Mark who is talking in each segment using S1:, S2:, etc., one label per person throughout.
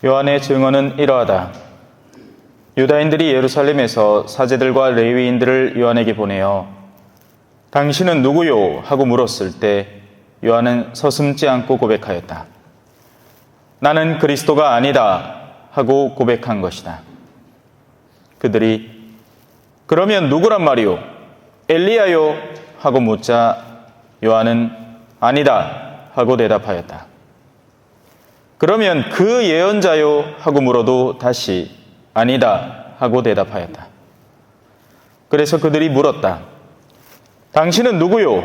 S1: 요한의 증언은 이러하다. 유다인들이 예루살렘에서 사제들과 레위인들을 요한에게 보내어 당신은 누구요? 하고 물었을 때 요한은 서슴지 않고 고백하였다. 나는 그리스도가 아니다 하고 고백한 것이다. 그들이 그러면 누구란 말이요? 엘리야요? 하고 묻자 요한은 아니다 하고 대답하였다. 그러면 그 예언자요? 하고 물어도 다시 아니다 하고 대답하였다. 그래서 그들이 물었다. 당신은 누구요?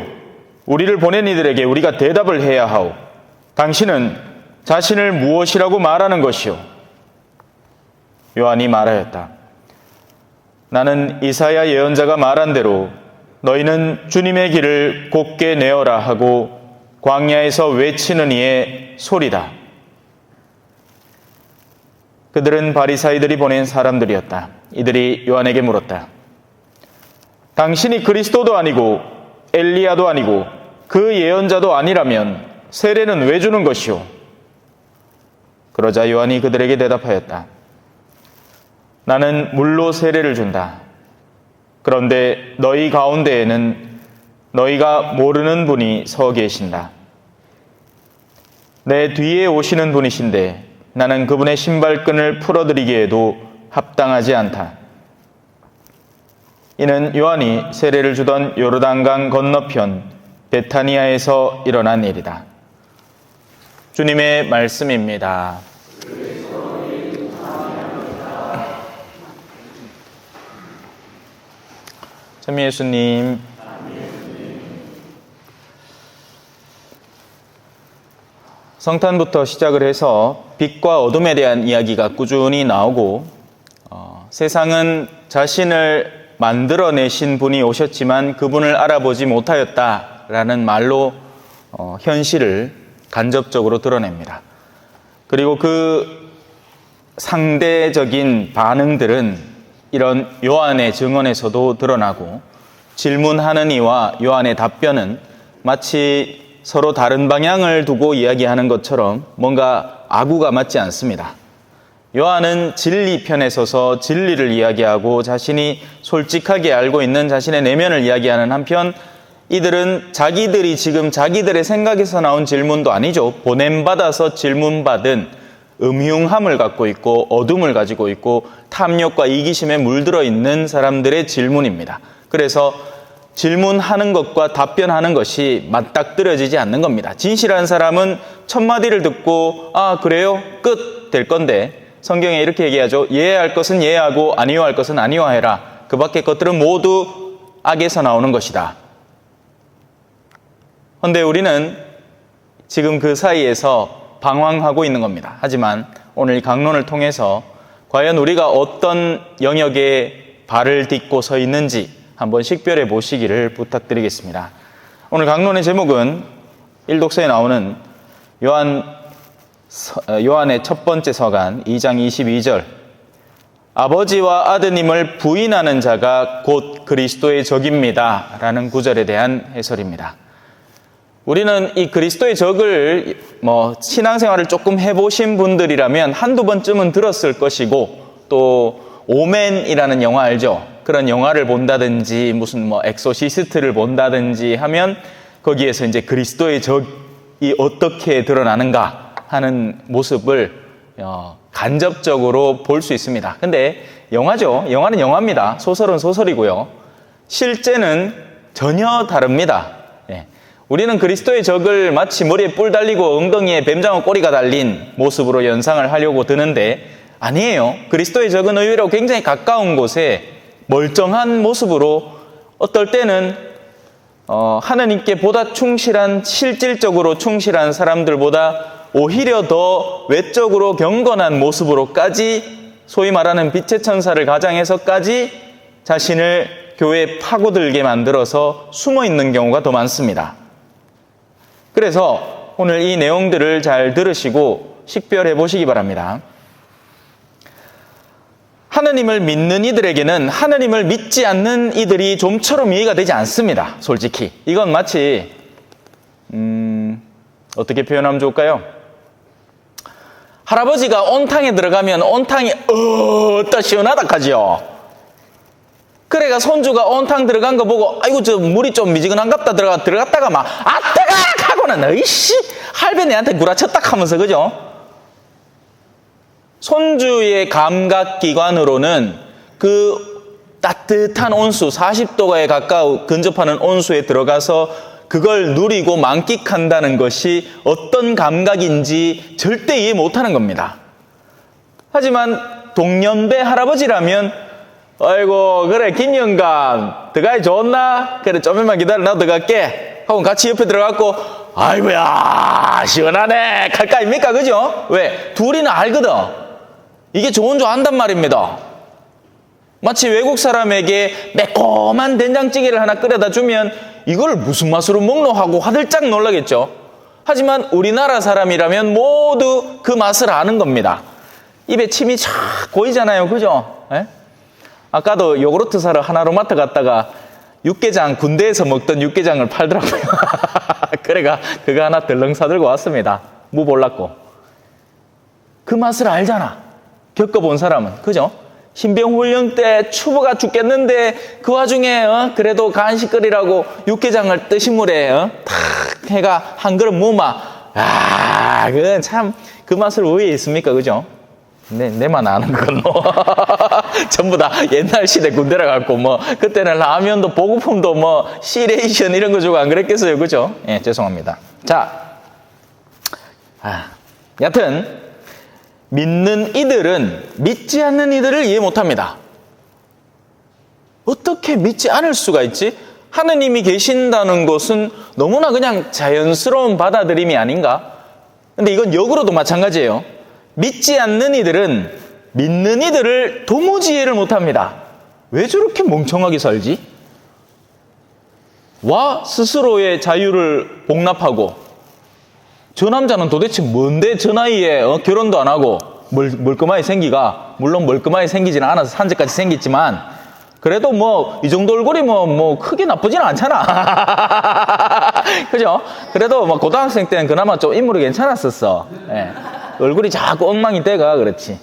S1: 우리를 보낸 이들에게 우리가 대답을 해야 하오. 당신은 자신을 무엇이라고 말하는 것이요? 요한이 말하였다. 나는 이사야 예언자가 말한 대로 너희는 주님의 길을 곧게 내어라 하고 광야에서 외치는 이의 소리다. 그들은 바리사이들이 보낸 사람들이었다. 이들이 요한에게 물었다. 당신이 그리스도도 아니고 엘리야도 아니고 그 예언자도 아니라면 세례는 왜 주는 것이오? 그러자 요한이 그들에게 대답하였다. 나는 물로 세례를 준다. 그런데 너희 가운데에는 너희가 모르는 분이 서 계신다. 내 뒤에 오시는 분이신데 나는 그분의 신발끈을 풀어드리기에도 합당하지 않다. 이는 요한이 세례를 주던 요르단강 건너편 베타니아에서 일어난 일이다. 주님의 말씀입니다. 참 예수님, 성탄부터 시작을 해서 빛과 어둠에 대한 이야기가 꾸준히 나오고 세상은 자신을 만들어내신 분이 오셨지만 그분을 알아보지 못하였다라는 말로 현실을 간접적으로 드러냅니다. 그리고 그 상대적인 반응들은 이런 요한의 증언에서도 드러나고 질문하는 이와 요한의 답변은 마치 서로 다른 방향을 두고 이야기하는 것처럼 뭔가 아구가 맞지 않습니다. 요한은 진리 편에 서서 진리를 이야기하고 자신이 솔직하게 알고 있는 자신의 내면을 이야기하는 한편 이들은 자기들이 지금 자기들의 생각에서 나온 질문도 아니죠. 보냄받아서 질문받은 음흉함을 갖고 있고 어둠을 가지고 있고 탐욕과 이기심에 물들어 있는 사람들의 질문입니다. 그래서 질문하는 것과 답변하는 것이 맞닥뜨려지지 않는 겁니다. 진실한 사람은 첫 마디를 듣고 아 그래요? 끝 될 건데 성경에 이렇게 얘기하죠. 예할 것은 예하고 아니요할 것은 아니요해라. 그 밖의 것들은 모두 악에서 나오는 것이다. 그런데 우리는 지금 그 사이에서 방황하고 있는 겁니다. 하지만 오늘 이 강론을 통해서 과연 우리가 어떤 영역에 발을 딛고 서 있는지 한번 식별해 보시기를 부탁드리겠습니다. 오늘 강론의 제목은 일독서에 나오는 요한의 첫 번째 서간 2장 22절 아버지와 아드님을 부인하는 자가 곧 그리스도의 적입니다 라는 구절에 대한 해설입니다. 우리는 이 그리스도의 적을 신앙생활을 조금 해보신 분들이라면 한두 번쯤은 들었을 것이고 또 오맨이라는 영화 알죠? 그런 영화를 본다든지 무슨 엑소시스트를 본다든지 하면 거기에서 이제 그리스도의 적이 어떻게 드러나는가 하는 모습을 간접적으로 볼 수 있습니다. 근데 영화죠. 영화는 영화입니다. 소설은 소설이고요. 실제는 전혀 다릅니다. 우리는 그리스도의 적을 마치 머리에 뿔 달리고 엉덩이에 뱀장어 꼬리가 달린 모습으로 연상을 하려고 드는데 아니에요. 그리스도의 적은 의외로 굉장히 가까운 곳에 멀쩡한 모습으로 어떨 때는 하나님께 보다 충실한 실질적으로 충실한 사람들보다 오히려 더 외적으로 경건한 모습으로까지 소위 말하는 빛의 천사를 가장해서까지 자신을 교회에 파고들게 만들어서 숨어있는 경우가 더 많습니다. 그래서 오늘 이 내용들을 잘 들으시고 식별해 보시기 바랍니다. 하나님을 믿는 이들에게는 하나님을 믿지 않는 이들이 좀처럼 이해가 되지 않습니다. 솔직히. 이건 마치 어떻게 표현하면 좋을까요? 할아버지가 온탕에 들어가면 온탕이 또 시원하다 하지요. 그래가 손주가 온탕 들어간 거 보고 아이고 저 물이 좀 미지근한갑다 들어갔다가 막 뜨거! 하고는 어이씨 할배 내한테 구라쳤다 하면서 그죠? 손주의 감각기관으로는 그 따뜻한 온수 40도가에 가까운 근접하는 온수에 들어가서 그걸 누리고 만끽한다는 것이 어떤 감각인지 절대 이해 못하는 겁니다. 하지만 동년배 할아버지라면 아이고 그래 김영감 들어가기 좋나? 그래 좀만 기다려 나도 들어갈게 하고 같이 옆에 들어갔고 아이고야 시원하네 갈 거 아닙니까? 그죠? 왜? 둘이는 알거든. 이게 좋은 줄 안단 말입니다. 마치 외국 사람에게 매콤한 된장찌개를 하나 끓여다 주면 이걸 무슨 맛으로 먹노 하고 화들짝 놀라겠죠. 하지만 우리나라 사람이라면 모두 그 맛을 아는 겁니다. 입에 침이 쫙 고이잖아요. 그죠? 에? 아까도 요구르트 사러 하나로마트 갔다가 육개장, 군대에서 먹던 육개장을 팔더라고요. 그래가 그거 하나 덜렁 사들고 왔습니다. 무 볼랐고. 그 맛을 알잖아. 겪어본 사람은. 그죠? 신병훈련 때 추워가 죽겠는데 그 와중에 그래도 간식거리라고 육개장을 뜨신 물에 탁 해가 한 그릇 무마. 그건 참 그 맛을 왜 있습니까? 그죠? 내만 아는 건 뭐. 전부 다 옛날 시대 군대라 갖고 뭐 그때는 라면도 보급품도 뭐 시레이션 이런 거 주고 안 그랬겠어요. 그죠? 예, 죄송합니다. 자, 여튼 믿는 이들은 믿지 않는 이들을 이해 못합니다. 어떻게 믿지 않을 수가 있지? 하느님이 계신다는 것은 너무나 그냥 자연스러운 받아들임이 아닌가? 근데 이건 역으로도 마찬가지예요. 믿지 않는 이들은 믿는 이들을 도무지 이해를 못합니다. 왜 저렇게 멍청하게 살지? 스스로의 자유를 복납하고 저 남자는 도대체 뭔데 저 나이에 결혼도 안 하고 멀끔하게 생기가 물론 멀끔하게 생기지는 않아서 산재까지 생겼지만 그래도 뭐 이 정도 얼굴이 뭐 크게 나쁘지는 않잖아. 그죠? 그래도 뭐 고등학생 때는 그나마 좀 인물이 괜찮았었어. 예. 얼굴이 자꾸 엉망이 돼가 그렇지.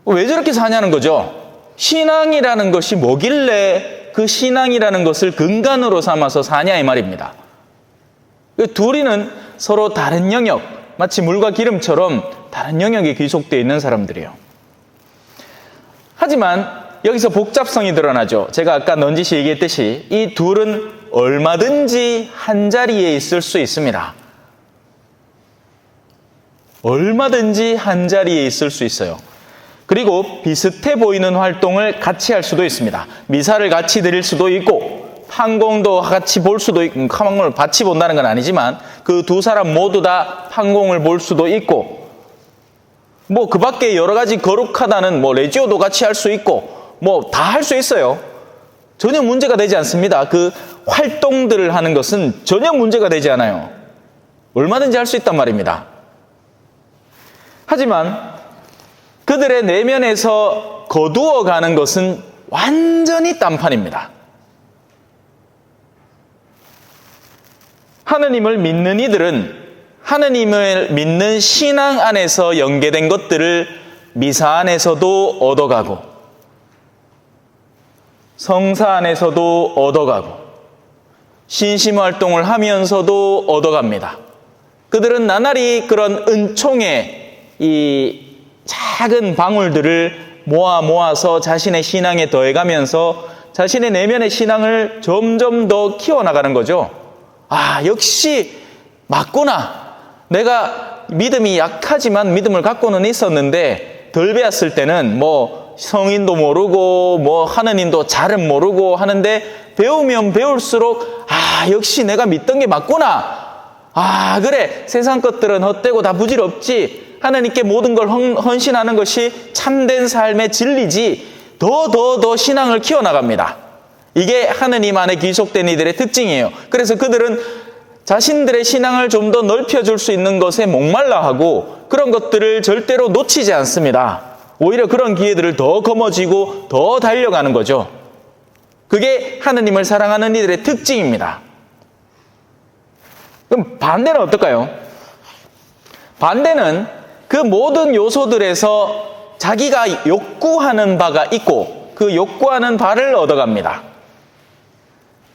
S1: 왜 저렇게 사냐는 거죠. 신앙이라는 것이 뭐길래 그 신앙이라는 것을 근간으로 삼아서 사냐 이 말입니다. 둘이는 서로 다른 영역, 마치 물과 기름처럼 다른 영역에 귀속되어 있는 사람들이에요. 하지만 여기서 복잡성이 드러나죠. 제가 아까 넌지시 얘기했듯이 이 둘은 얼마든지 한 자리에 있을 수 있습니다. 얼마든지 한 자리에 있을 수 있어요. 그리고 비슷해 보이는 활동을 같이 할 수도 있습니다. 미사를 같이 드릴 수도 있고 판공도 같이 볼 수도 있고 판공을 같이 본다는 건 아니지만 그 두 사람 모두 다 판공을 볼 수도 있고 뭐 그 밖에 여러 가지 거룩하다는 뭐 레지오도 같이 할 수 있고 뭐 다 할 수 있어요. 전혀 문제가 되지 않습니다. 그 활동들을 하는 것은 전혀 문제가 되지 않아요. 얼마든지 할 수 있단 말입니다. 하지만 그들의 내면에서 거두어가는 것은 완전히 딴판입니다. 하느님을 믿는 이들은 하느님을 믿는 신앙 안에서 연계된 것들을 미사 안에서도 얻어가고 성사 안에서도 얻어가고 신심활동을 하면서도 얻어갑니다. 그들은 나날이 그런 은총의 이 작은 방울들을 모아서 자신의 신앙에 더해가면서 자신의 내면의 신앙을 점점 더 키워나가는 거죠. 역시 맞구나. 내가 믿음이 약하지만 믿음을 갖고는 있었는데 덜 배웠을 때는 뭐 성인도 모르고 뭐 하느님도 잘은 모르고 하는데 배우면 배울수록 역시 내가 믿던 게 맞구나. 그래 세상 것들은 헛되고 다 부질없지. 하나님께 모든 걸 헌신하는 것이 참된 삶의 진리지. 더 신앙을 키워나갑니다. 이게 하느님 안에 귀속된 이들의 특징이에요. 그래서 그들은 자신들의 신앙을 좀 더 넓혀줄 수 있는 것에 목말라하고 그런 것들을 절대로 놓치지 않습니다. 오히려 그런 기회들을 더 거머쥐고 더 달려가는 거죠. 그게 하느님을 사랑하는 이들의 특징입니다. 그럼 반대는 어떨까요? 반대는 그 모든 요소들에서 자기가 욕구하는 바가 있고 그 욕구하는 바를 얻어갑니다.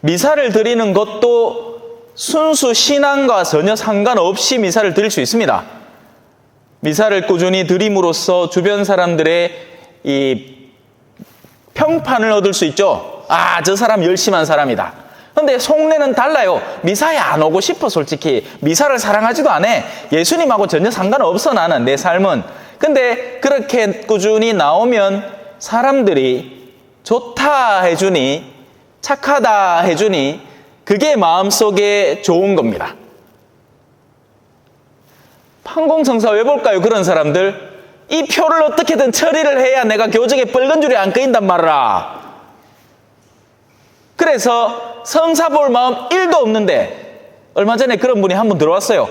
S1: 미사를 드리는 것도 순수 신앙과 전혀 상관없이 미사를 드릴 수 있습니다. 미사를 꾸준히 드림으로써 주변 사람들의 이 평판을 얻을 수 있죠. 아, 저 사람 열심한 사람이다. 근데 속내는 달라요. 미사에 안 오고 싶어, 솔직히. 미사를 사랑하지도 않아. 예수님하고 전혀 상관없어, 나는, 내 삶은. 근데 그렇게 꾸준히 나오면 사람들이 좋다 해주니, 착하다 해주니, 그게 마음속에 좋은 겁니다. 판공성사 왜 볼까요, 그런 사람들? 이 표를 어떻게든 처리를 해야 내가 교적에 빨간 줄이 안 끄인단 말이라. 그래서 성사 볼 마음 1도 없는데, 얼마 전에 그런 분이 한 분 들어왔어요.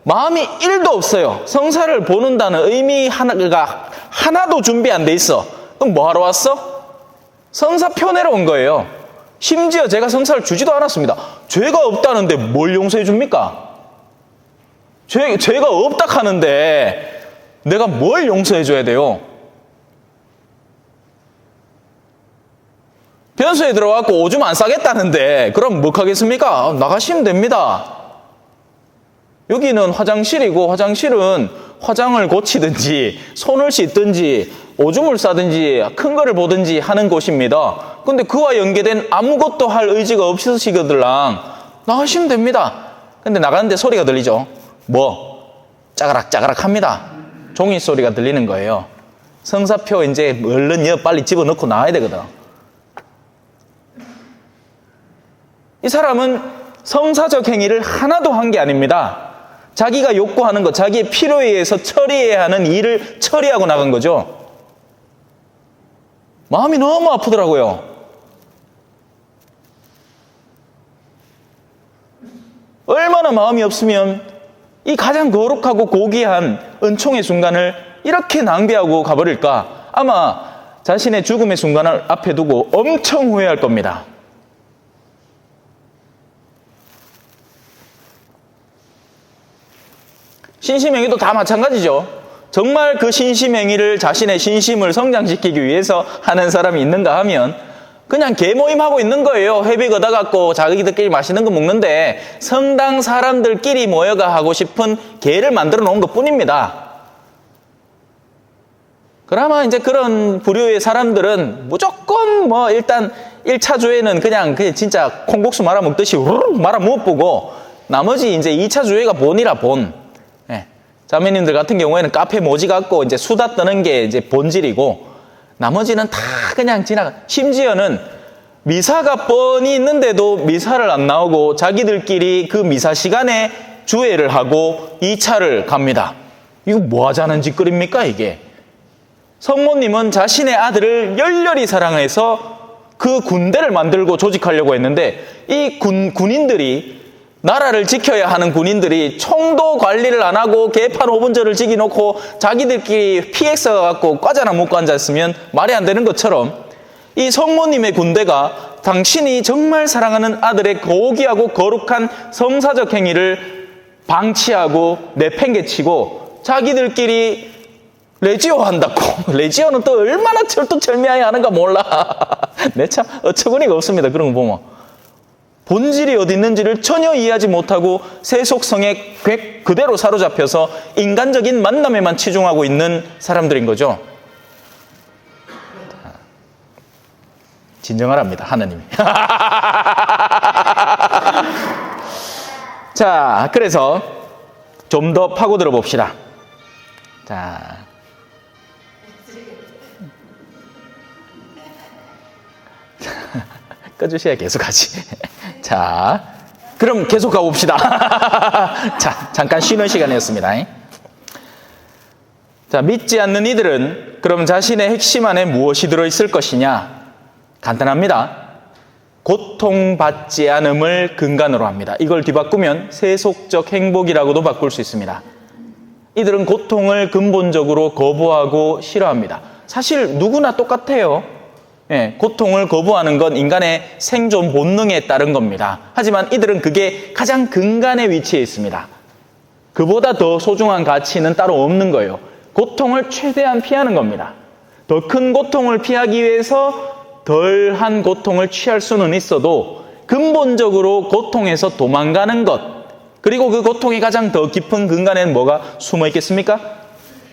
S1: 마음이 1도 없어요. 성사를 보는다는 의미 하나가 하나도 준비 안 돼 있어. 그럼 뭐 하러 왔어? 성사표 내러 온 거예요. 심지어 제가 성사를 주지도 않았습니다. 죄가 없다는데 뭘 용서해 줍니까? 죄가 없다 하는데 내가 뭘 용서해 줘야 돼요? 변소에 들어가고 오줌 안 싸겠다는데 그럼 뭐 하겠습니까? 나가시면 됩니다. 여기는 화장실이고 화장실은 화장을 고치든지 손을 씻든지 오줌을 싸든지 큰 거를 보든지 하는 곳입니다. 근데 그와 연계된 아무것도 할 의지가 없으시거들랑 나가시면 됩니다. 근데 나가는데 소리가 들리죠? 뭐? 짜가락 합니다. 종이 소리가 들리는 거예요. 성사표 이제 얼른 빨리 집어넣고 나와야 되거든. 이 사람은 성사적 행위를 하나도 한 게 아닙니다. 자기가 욕구하는 것, 자기의 필요에 의해서 처리해야 하는 일을 처리하고 나간 거죠. 마음이 너무 아프더라고요. 얼마나 마음이 없으면 이 가장 거룩하고 고귀한 은총의 순간을 이렇게 낭비하고 가버릴까? 아마 자신의 죽음의 순간을 앞에 두고 엄청 후회할 겁니다. 신심행위도 다 마찬가지죠. 정말 그 신심행위를 자신의 신심을 성장시키기 위해서 하는 사람이 있는가 하면 그냥 개모임하고 있는 거예요. 회비 걷어갖고 자기들끼리 맛있는 거 먹는데 성당 사람들끼리 모여가 하고 싶은 개를 만들어 놓은 것 뿐입니다. 그나마 이제 그런 부류의 사람들은 무조건 뭐 일단 1차 주에는 그냥 진짜 콩국수 말아 먹듯이 말아 먹어보고 나머지 이제 2차 주에가 본이라 본. 자매님들 같은 경우에는 카페 모지 갖고 이제 수다 떠는 게 이제 본질이고 나머지는 다 그냥 지나가. 심지어는 미사가 뻔히 있는데도 미사를 안 나오고 자기들끼리 그 미사 시간에 주회를 하고 2차를 갑니다. 이거 뭐 하자는 짓거리입니까 이게? 성모님은 자신의 아들을 열렬히 사랑해서 그 군대를 만들고 조직하려고 했는데 이 군인들이 나라를 지켜야 하는 군인들이 총도 관리를 안 하고 개판 5분절을 지켜놓고 자기들끼리 PX가 갖고 과자나 먹고 앉았으면 말이 안 되는 것처럼 이 성모님의 군대가 당신이 정말 사랑하는 아들의 고귀하고 거룩한 성사적 행위를 방치하고 내팽개치고 자기들끼리 레지오 한다고. 레지오는 또 얼마나 철두철미하게 하는가 몰라. 내 참 어처구니가 없습니다. 그런 거 보면. 본질이 어디 있는지를 전혀 이해하지 못하고 세속성에 그대로 사로잡혀서 인간적인 만남에만 치중하고 있는 사람들인 거죠. 진정하랍니다, 하나님이. 자, 그래서 좀 더 파고들어 봅시다. 자, 꺼주셔야 계속 하지. 자, 그럼 계속 가봅시다. 자, 잠깐 쉬는 시간이었습니다. 자, 믿지 않는 이들은 그럼 자신의 핵심 안에 무엇이 들어있을 것이냐? 간단합니다. 고통받지 않음을 근간으로 합니다. 이걸 뒤바꾸면 세속적 행복이라고도 바꿀 수 있습니다. 이들은 고통을 근본적으로 거부하고 싫어합니다. 사실 누구나 똑같아요. 고통을 거부하는 건 인간의 생존 본능에 따른 겁니다. 하지만 이들은 그게 가장 근간에 위치해 있습니다. 그보다 더 소중한 가치는 따로 없는 거예요. 고통을 최대한 피하는 겁니다. 더 큰 고통을 피하기 위해서 덜한 고통을 취할 수는 있어도 근본적으로 고통에서 도망가는 것, 그리고 그 고통의 가장 더 깊은 근간에는 뭐가 숨어 있겠습니까?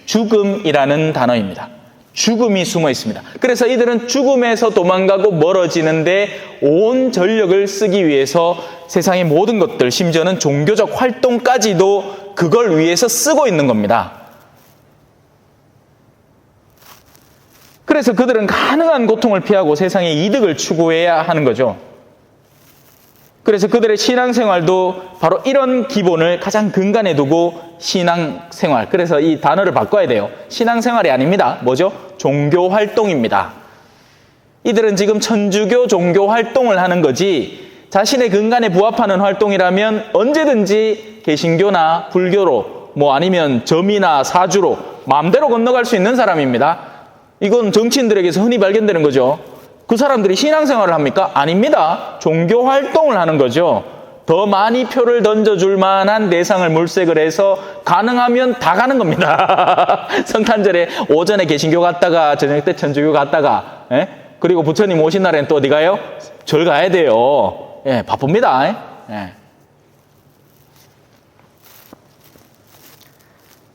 S1: 죽음이라는 단어입니다. 죽음이 숨어 있습니다. 그래서 이들은 죽음에서 도망가고 멀어지는데 온 전력을 쓰기 위해서 세상의 모든 것들, 심지어는 종교적 활동까지도 그걸 위해서 쓰고 있는 겁니다. 그래서 그들은 가능한 고통을 피하고 세상의 이득을 추구해야 하는 거죠. 그래서 그들의 신앙생활도 바로 이런 기본을 가장 근간에 두고 신앙생활, 그래서 이 단어를 바꿔야 돼요. 신앙생활이 아닙니다. 뭐죠? 종교활동입니다. 이들은 지금 천주교 종교활동을 하는 거지, 자신의 근간에 부합하는 활동이라면 언제든지 개신교나 불교로, 아니면 점이나 사주로 마음대로 건너갈 수 있는 사람입니다. 이건 정치인들에게서 흔히 발견되는 거죠. 그 사람들이 신앙생활을 합니까? 아닙니다. 종교활동을 하는 거죠. 더 많이 표를 던져줄 만한 대상을 물색을 해서 가능하면 다 가는 겁니다. 성탄절에 오전에 개신교 갔다가 저녁 때 천주교 갔다가, 그리고 부처님 오신 날엔 또 어디 가요? 절 가야 돼요. 바쁩니다.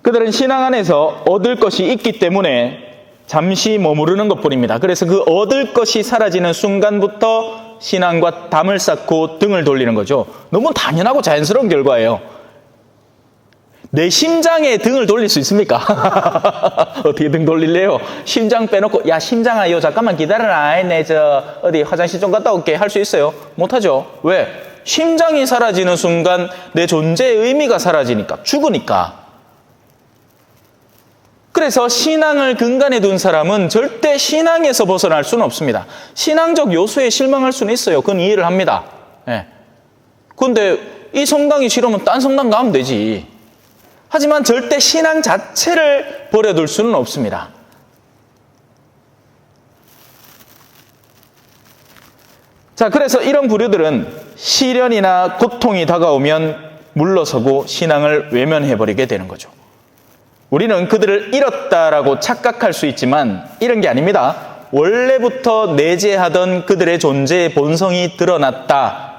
S1: 그들은 신앙 안에서 얻을 것이 있기 때문에 잠시 머무르는 것뿐입니다. 그래서 그 얻을 것이 사라지는 순간부터 신앙과 담을 쌓고 등을 돌리는 거죠. 너무 당연하고 자연스러운 결과예요. 내 심장에 등을 돌릴 수 있습니까? 어떻게 등 돌릴래요? 심장 빼놓고, 야, 심장아, 잠깐만 기다려라. 어디 화장실 좀 갔다 올게. 할 수 있어요? 못하죠. 왜? 심장이 사라지는 순간 내 존재의 의미가 사라지니까, 죽으니까. 그래서 신앙을 근간에 둔 사람은 절대 신앙에서 벗어날 수는 없습니다. 신앙적 요소에 실망할 수는 있어요. 그건 이해를 합니다. 그런데 이 성당이 싫으면 딴 성당 가면 되지. 하지만 절대 신앙 자체를 버려둘 수는 없습니다. 자, 그래서 이런 부류들은 시련이나 고통이 다가오면 물러서고 신앙을 외면해버리게 되는 거죠. 우리는 그들을 잃었다라고 착각할 수 있지만 이런 게 아닙니다. 원래부터 내재하던 그들의 존재의 본성이 드러났다,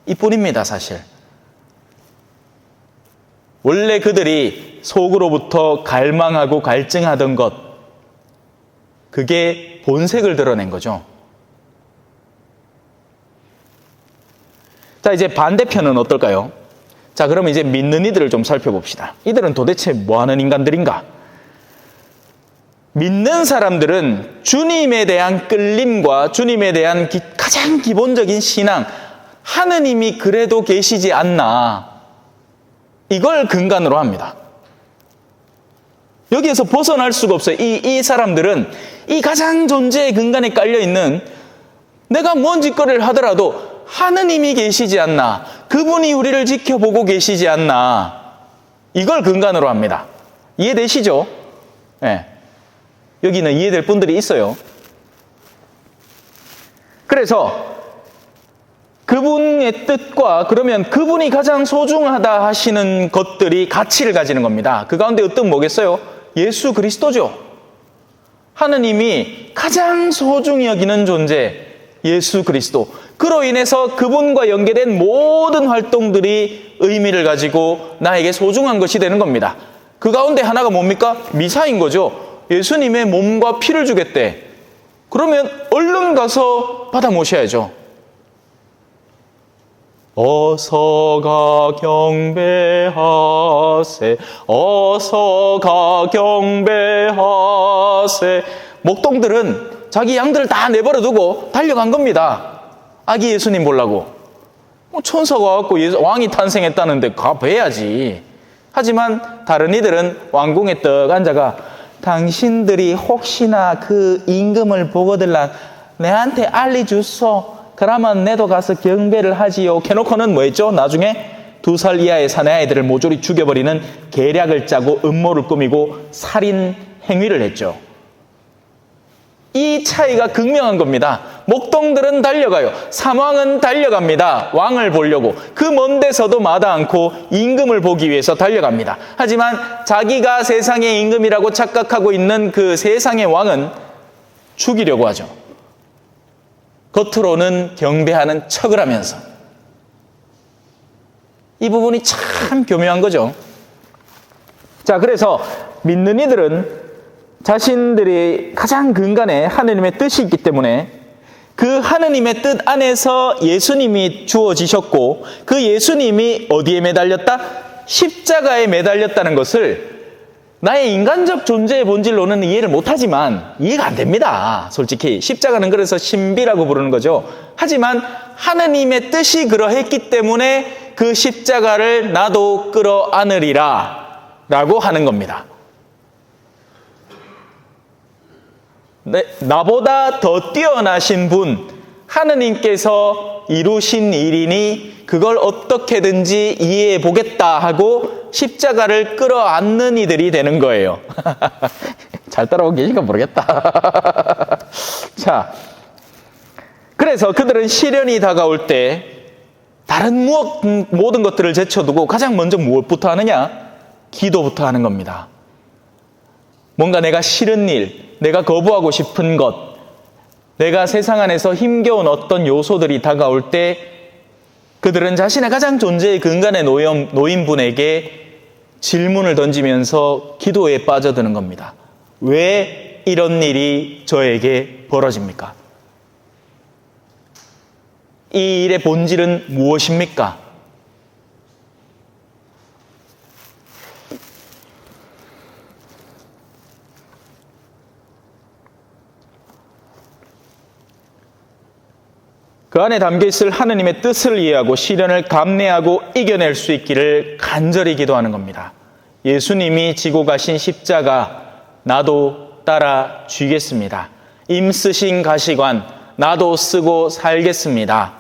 S1: 이뿐입니다. 사실 원래 그들이 속으로부터 갈망하고 갈증하던 것, 그게 본색을 드러낸 거죠. 자, 이제 반대편은 어떨까요? 자, 그러면 이제 믿는 이들을 좀 살펴봅시다. 이들은 도대체 뭐하는 인간들인가? 믿는 사람들은 주님에 대한 끌림과 주님에 대한 가장 기본적인 신앙, 하느님이 그래도 계시지 않나, 이걸 근간으로 합니다. 여기에서 벗어날 수가 없어요. 이 사람들은 이 가장 존재의 근간에 깔려있는, 내가 뭔 짓거리를 하더라도 하느님이 계시지 않나, 그분이 우리를 지켜보고 계시지 않나, 이걸 근간으로 합니다. 이해되시죠? 여기는 이해될 분들이 있어요. 그래서 그분의 뜻과, 그러면 그분이 가장 소중하다 하시는 것들이 가치를 가지는 겁니다. 그 가운데 어떤 뭐겠어요? 예수 그리스도죠. 하느님이 가장 소중히 여기는 존재, 예수 그리스도. 그로 인해서 그분과 연계된 모든 활동들이 의미를 가지고 나에게 소중한 것이 되는 겁니다. 그 가운데 하나가 뭡니까? 미사인 거죠. 예수님의 몸과 피를 주겠대. 그러면 얼른 가서 받아 모셔야죠. 어서 가 경배하세, 어서 가 경배하세. 목동들은 자기 양들을 다 내버려 두고 달려간 겁니다. 아기 예수님 보려고. 천사가 와갖고 왕이 탄생했다는데 가봐야지. 하지만 다른 이들은 왕궁에 떡 앉아가, 당신들이 혹시나 그 임금을 보거들라 내한테 알려주소. 그러면 내도 가서 경배를 하지요. 캐놓고는 뭐 했죠? 나중에 2살 이하의 사내아이들을 모조리 죽여버리는 계략을 짜고 음모를 꾸미고 살인 행위를 했죠. 이 차이가 극명한 겁니다. 목동들은 달려가요. 삼왕은 달려갑니다. 왕을 보려고. 그 먼 데서도 마다 않고 임금을 보기 위해서 달려갑니다. 하지만 자기가 세상의 임금이라고 착각하고 있는 그 세상의 왕은 죽이려고 하죠. 겉으로는 경배하는 척을 하면서. 이 부분이 참 교묘한 거죠. 자, 그래서 믿는 이들은 자신들이 가장 근간에 하느님의 뜻이 있기 때문에 그 하느님의 뜻 안에서 예수님이 주어지셨고 그 예수님이 어디에 매달렸다? 십자가에 매달렸다는 것을 나의 인간적 존재의 본질로는 이해를 못하지만 이해가 안 됩니다. 솔직히 십자가는 그래서 신비라고 부르는 거죠. 하지만 하느님의 뜻이 그러했기 때문에 그 십자가를 나도 끌어안으리라 라고 하는 겁니다. 네, 나보다 더 뛰어나신 분, 하느님께서 이루신 일이니 그걸 어떻게든지 이해해 보겠다 하고 십자가를 끌어안는 이들이 되는 거예요. 잘 따라오고 계신가 모르겠다. 자, 그래서 그들은 시련이 다가올 때 다른 모든 것들을 제쳐두고 가장 먼저 무엇부터 하느냐? 기도부터 하는 겁니다. 뭔가 내가 싫은 일, 내가 거부하고 싶은 것, 내가 세상 안에서 힘겨운 어떤 요소들이 다가올 때 그들은 자신의 가장 존재의 근간에 놓인 분에게 질문을 던지면서 기도에 빠져드는 겁니다. 왜 이런 일이 저에게 벌어집니까? 이 일의 본질은 무엇입니까? 그 안에 담겨있을 하느님의 뜻을 이해하고 시련을 감내하고 이겨낼 수 있기를 간절히 기도하는 겁니다. 예수님이 지고 가신 십자가 나도 따라 쥐겠습니다. 임쓰신 가시관 나도 쓰고 살겠습니다.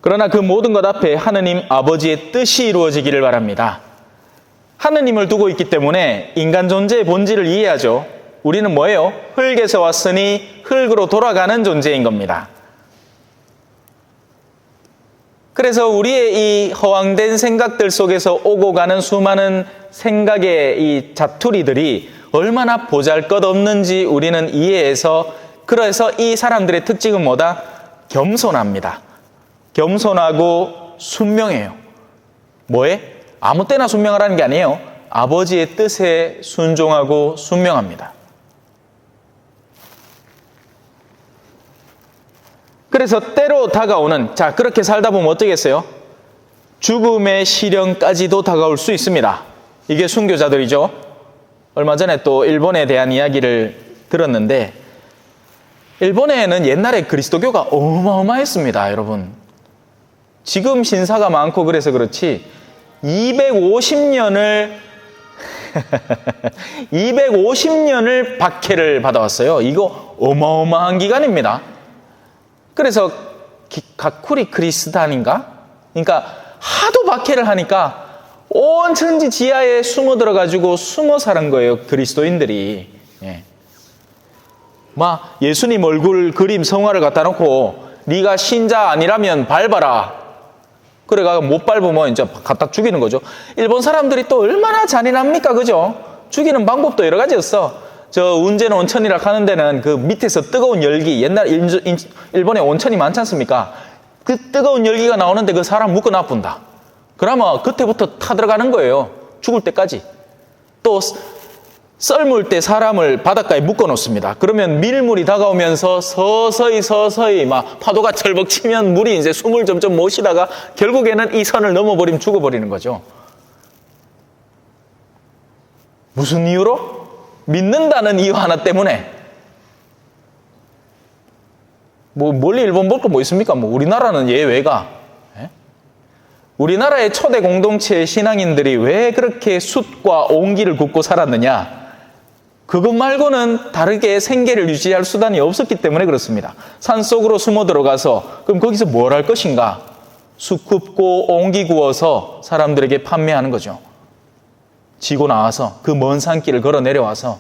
S1: 그러나 그 모든 것 앞에 하느님 아버지의 뜻이 이루어지기를 바랍니다. 하느님을 두고 있기 때문에 인간 존재의 본질을 이해하죠. 우리는 뭐예요? 흙에서 왔으니 흙으로 돌아가는 존재인 겁니다. 그래서 우리의 이 허황된 생각들 속에서 오고 가는 수많은 생각의 이 자투리들이 얼마나 보잘것없는지 우리는 이해해서, 그래서 이 사람들의 특징은 뭐다? 겸손합니다. 겸손하고 순명해요. 뭐에? 아무 때나 순명하라는 게 아니에요. 아버지의 뜻에 순종하고 순명합니다. 그래서 때로 다가오는, 자, 그렇게 살다 보면 어떻겠어요? 죽음의 시련까지도 다가올 수 있습니다. 이게 순교자들이죠. 얼마 전에 또 일본에 대한 이야기를 들었는데, 일본에는 옛날에 그리스도교가 어마어마했습니다, 여러분. 지금 신사가 많고 그래서 그렇지 250년을 250년을 박해를 받아왔어요. 이거 어마어마한 기간입니다. 그래서 가쿠리 크리스탄인가? 그러니까 하도 박해를 하니까 온 천지 지하에 숨어 들어가지고 숨어 사는 거예요, 그리스도인들이. 예. 막 예수님 얼굴 그림 성화를 갖다 놓고 네가 신자 아니라면 밟아라. 그래가 못 밟으면 이제 갖다 죽이는 거죠. 일본 사람들이 또 얼마나 잔인합니까, 그죠? 죽이는 방법도 여러 가지였어. 저 운제는 온천이라 하는 데는 그 밑에서 뜨거운 열기, 옛날 일본에 온천이 많지 않습니까? 그 뜨거운 열기가 나오는데 그 사람 묶어 놔둔다. 그러면 그때부터 타들어가는 거예요. 죽을 때까지. 또 썰물 때 사람을 바닷가에 묶어 놓습니다. 그러면 밀물이 다가오면서 서서히 막 파도가 철벅 치면 물이 이제 숨을 점점 못 쉬다가 결국에는 이 선을 넘어버리면 죽어버리는 거죠. 무슨 이유로? 믿는다는 이유 하나 때문에. 뭐 멀리 일본 볼 거 뭐 있습니까? 뭐 우리나라는 예외가. 예? 우리나라의 초대 공동체의 신앙인들이 왜 그렇게 숫과 온기를 굽고 살았느냐? 그것 말고는 다르게 생계를 유지할 수단이 없었기 때문에 그렇습니다. 산속으로 숨어 들어가서 그럼 거기서 뭘 할 것인가? 숯 굽고 온기 구워서 사람들에게 판매하는 거죠. 지고 나와서 그 먼 산길을 걸어 내려와서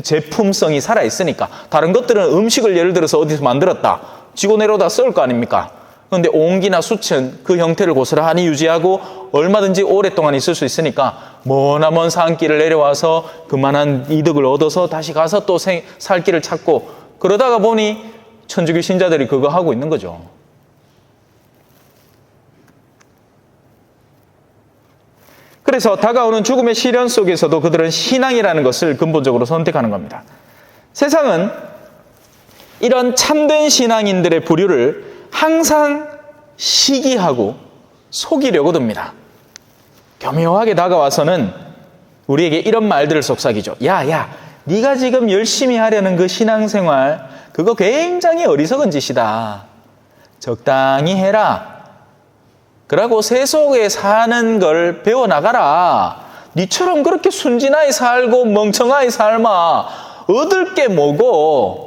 S1: 제품성이 살아있으니까. 다른 것들은 음식을 예를 들어서 어디서 만들었다, 지고 내려오다 썰 거 아닙니까? 그런데 옹기나 숯은 그 형태를 고스란히 유지하고 얼마든지 오랫동안 있을 수 있으니까 머나먼 산길을 내려와서 그만한 이득을 얻어서 다시 가서 또 살 길을 찾고, 그러다가 보니 천주교 신자들이 그거 하고 있는 거죠. 그래서 다가오는 죽음의 시련 속에서도 그들은 신앙이라는 것을 근본적으로 선택하는 겁니다. 세상은 이런 참된 신앙인들의 부류를 항상 시기하고 속이려고 듭니다. 교묘하게 다가와서는 우리에게 이런 말들을 속삭이죠. 야, 네가 지금 열심히 하려는 그 신앙생활, 그거 굉장히 어리석은 짓이다. 적당히 해라. 그러고 세속에 사는 걸 배워나가라. 니처럼 그렇게 순진하게 살고 멍청하게 살마 얻을 게 뭐고.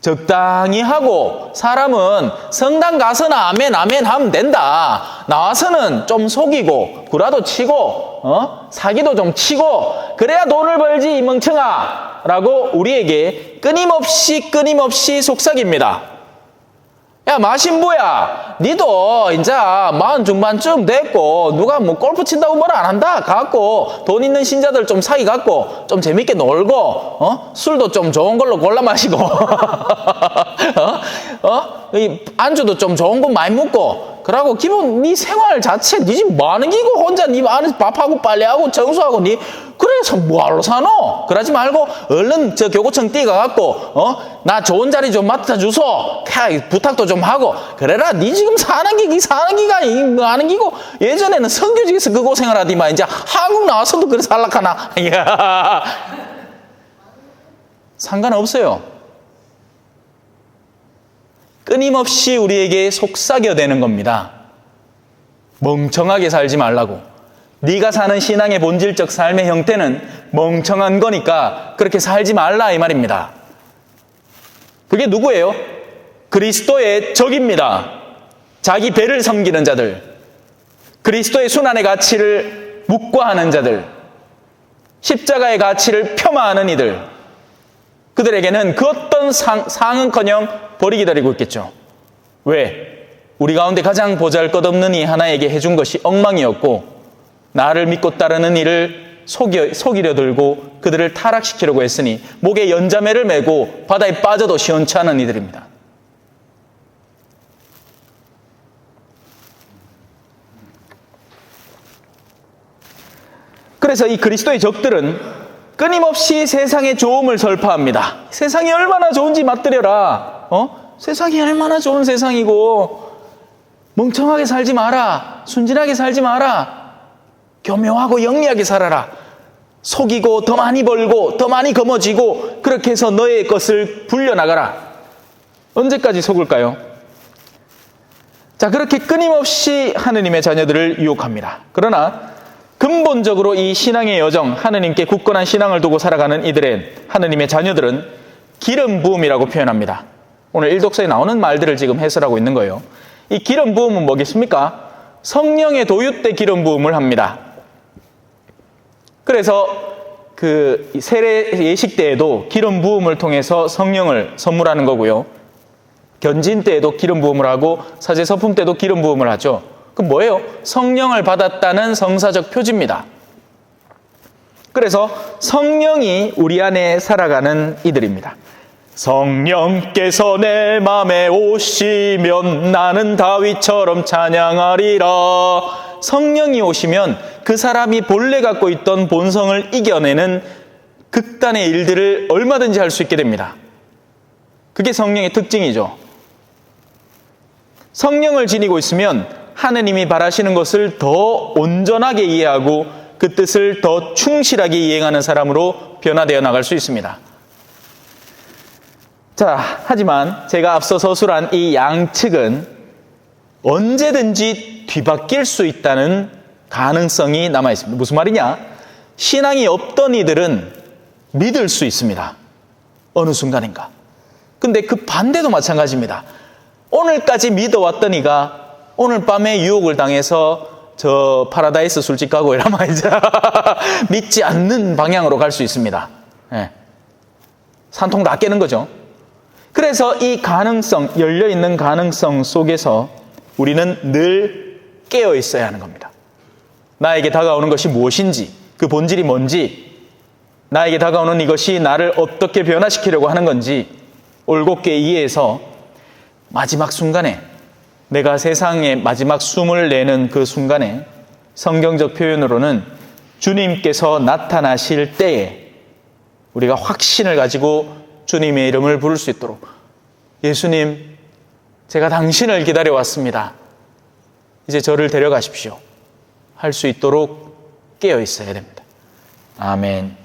S1: 적당히 하고, 사람은 성당 가서나 아멘 하면 된다. 나와서는 좀 속이고 구라도 치고 사기도 좀 치고 그래야 돈을 벌지 이 멍청아 라고 우리에게 끊임없이 속삭입니다. 야, 마신부야, 니도 이제 40 중반쯤 됐고 누가 뭐 골프 친다고 뭐라 안 한다. 갖고 돈 있는 신자들 좀 사이 갖고 좀 재밌게 놀고 술도 좀 좋은 걸로 골라 마시고 이 안주도 좀 좋은 거 많이 먹고, 그러고 기본 네 생활 자체 네 집 뭐 하는 기고 혼자 네 안에서 밥하고 빨래하고 청소하고 네 그래서 뭐하러 사노? 그러지 말고 얼른 저 교구청 뛰어가갖고 나 좋은 자리 좀 맡아주소 부탁도 좀 하고 그래라. 네 지금 사는 기가 뭐 하는 기고. 예전에는 선교직에서 그 고생을 하디만 이제 한국 나와서도 그래 살락하나. 상관없어요. 끊임없이 우리에게 속삭여대는 겁니다. 멍청하게 살지 말라고. 네가 사는 신앙의 본질적 삶의 형태는 멍청한 거니까 그렇게 살지 말라 이 말입니다. 그게 누구예요? 그리스도의 적입니다. 자기 배를 섬기는 자들, 그리스도의 순환의 가치를 묵과하는 자들, 십자가의 가치를 폄하하는 이들, 그들에게는 그 어떤 상은커녕 벌이 기다리고 있겠죠. 왜? 우리 가운데 가장 보잘것없는 이 하나에게 해준 것이 엉망이었고 나를 믿고 따르는 이를 속이려 들고 그들을 타락시키려고 했으니 목에 연자매를 메고 바다에 빠져도 시원치 않은 이들입니다. 그래서 이 그리스도의 적들은 끊임없이 세상의 좋음을 설파합니다. 세상이 얼마나 좋은지 맛들여라. 세상이 얼마나 좋은 세상이고 멍청하게 살지 마라. 순진하게 살지 마라. 교묘하고 영리하게 살아라. 속이고 더 많이 벌고 더 많이 거머쥐고 그렇게 해서 너의 것을 불려나가라. 언제까지 속을까요? 자, 그렇게 끊임없이 하느님의 자녀들을 유혹합니다. 그러나 근본적으로 이 신앙의 여정, 하느님께 굳건한 신앙을 두고 살아가는 이들의 하느님의 자녀들은 기름 부음이라고 표현합니다. 오늘 일독서에 나오는 말들을 지금 해설하고 있는 거예요. 이 기름 부음은 뭐겠습니까? 성령의 도유 때 기름 부음을 합니다. 그래서 그 세례 예식 때에도 기름 부음을 통해서 성령을 선물하는 거고요. 견진 때에도 기름 부음을 하고 사제 서품 때도 기름 부음을 하죠. 그럼 뭐예요? 성령을 받았다는 성사적 표지입니다. 그래서 성령이 우리 안에 살아가는 이들입니다. 성령께서 내 맘에 오시면 나는 다윗처럼 찬양하리라. 성령이 오시면 그 사람이 본래 갖고 있던 본성을 이겨내는 극단의 일들을 얼마든지 할 수 있게 됩니다. 그게 성령의 특징이죠. 성령을 지니고 있으면 하느님이 바라시는 것을 더 온전하게 이해하고 그 뜻을 더 충실하게 이행하는 사람으로 변화되어 나갈 수 있습니다. 자, 하지만 제가 앞서 서술한 이 양측은 언제든지 뒤바뀔 수 있다는 가능성이 남아 있습니다. 무슨 말이냐? 신앙이 없던 이들은 믿을 수 있습니다. 어느 순간인가. 근데 그 반대도 마찬가지입니다. 오늘까지 믿어왔던 이가 오늘 밤에 유혹을 당해서 저 파라다이스 술집 가고 이러면 이제 믿지 않는 방향으로 갈 수 있습니다. 예. 산통 다 깨는 거죠. 그래서 이 가능성, 열려있는 가능성 속에서 우리는 늘 깨어 있어야 하는 겁니다. 나에게 다가오는 것이 무엇인지, 그 본질이 뭔지, 나에게 다가오는 이것이 나를 어떻게 변화시키려고 하는 건지 올곧게 이해해서 마지막 순간에, 내가 세상에 마지막 숨을 내는 그 순간에 성경적 표현으로는 주님께서 나타나실 때에 우리가 확신을 가지고 주님의 이름을 부를 수 있도록, 예수님, 제가 당신을 기다려왔습니다. 이제 저를 데려가십시오. 할 수 있도록 깨어 있어야 됩니다. 아멘.